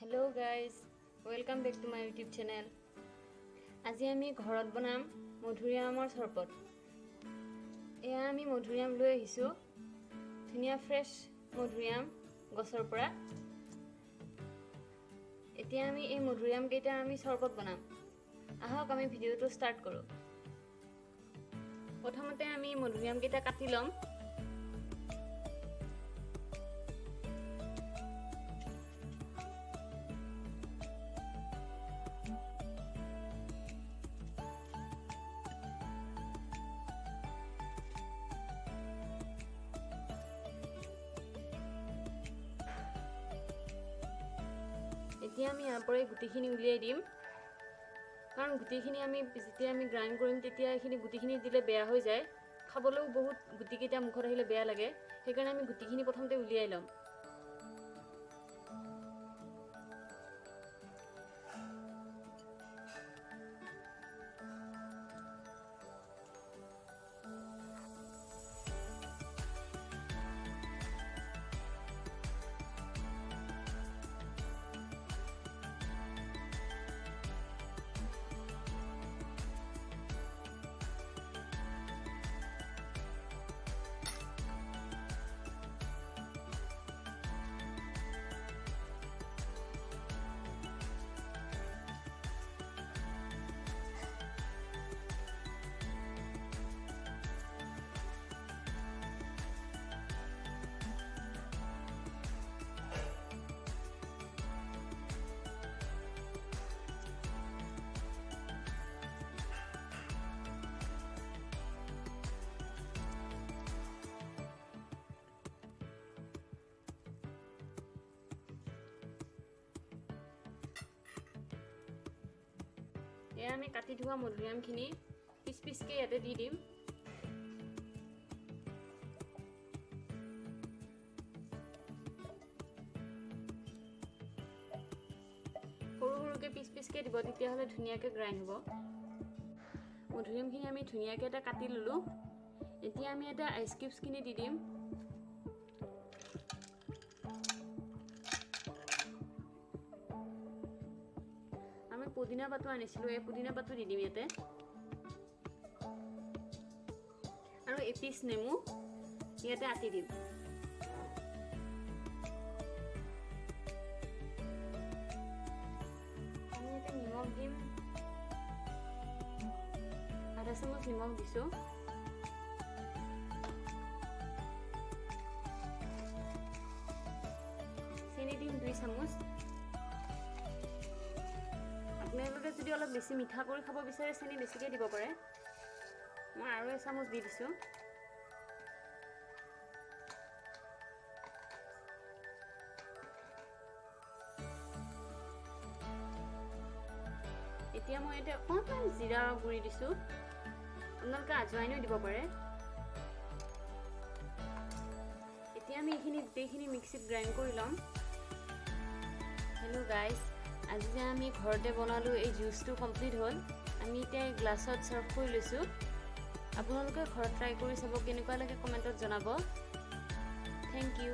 Hello guys, welcome back to my YouTube channel. আজি আমি ঘৰত বনাম মধুৰিআমৰ চৰবত। এয়া আমি মধুৰিআম লৈ আহিছো। ধুনিয়া ফ্ৰেশ মধুৰিআম গছৰ পৰা। এতিয়া আমি এই মধুৰিআম কেইটা আমি চৰবত বনাম। আহক আমি ভিডিওটো ষ্টাৰ্ট কৰো। প্ৰথমতে আমি মধুৰিআম কেইটা কাটি লম। এতিয়া আমি ইয়াৰ পৰা গুটিখিনি উলিয়াই দিম কাৰণ গুটিখিনি আমি যেতিয়া আমি গ্ৰাইন্ড কৰিম তেতিয়া এখিনি গুটিখিনি দিলে বেয়া হৈ যায় খাবলৈও বহুত গুটিকেইটা মুখত আহিলে বেয়া লাগে সেইকাৰণে আমি গুটিখিনি প্ৰথমতে উলিয়াই লম এয়া আমি কাটি ধোৱা মধুৰিআমখিনি পিচ পিচকে ইয়াতে দি দিম সৰু সৰুকে পিচ পিচকে দিব তেতিয়া হলে ধুনিয়াকে গ্ৰাইন্ড হ'ব মধুৰিআমখিনি আমি ধুনিয়াকে এটা কাটি ললো এতিয়া আমি এটা আইস কিউবছখিনি দি দিম পুদিনা পাতো আনিছিলো এই পুদিনা পাতো দি দিম ইয়াতে আৰু এপিস নেমু ইয়াতে আটি দিম আমি ইয়াতে নিমখ দিম আধা চামুচ নিমখ দিছো চেনি দিম 2 চামুচ আপোনালোকে যদি অলপ বেছি মিঠা কৰি খাব বিচাৰে চেনি বেছিকৈ দিব পাৰে মই আৰু 1 চামুচ দি দিছো এতিয়া মই এটা অকণমান জিৰা গুৰি দিছো আপোনালোকে আজৱাইনো দিব পাৰে এতিয়া আমি এইখিনি গোটেইখিনি মিক্সিত গ্ৰাইন্ড কৰি লম হেল্ল' গাইজ আজি যে আমি ঘৰতে বনালো এই জুসটো কমপ্লিট হল আমি এতিয়া গ্লাছত সাৰ্ভ কৰি লৈছো আপোনালোকে ঘৰত ট্ৰাই কৰি চাব কেনেকুৱা লাগে কমেন্টত জনাব থ্যাংক ইউ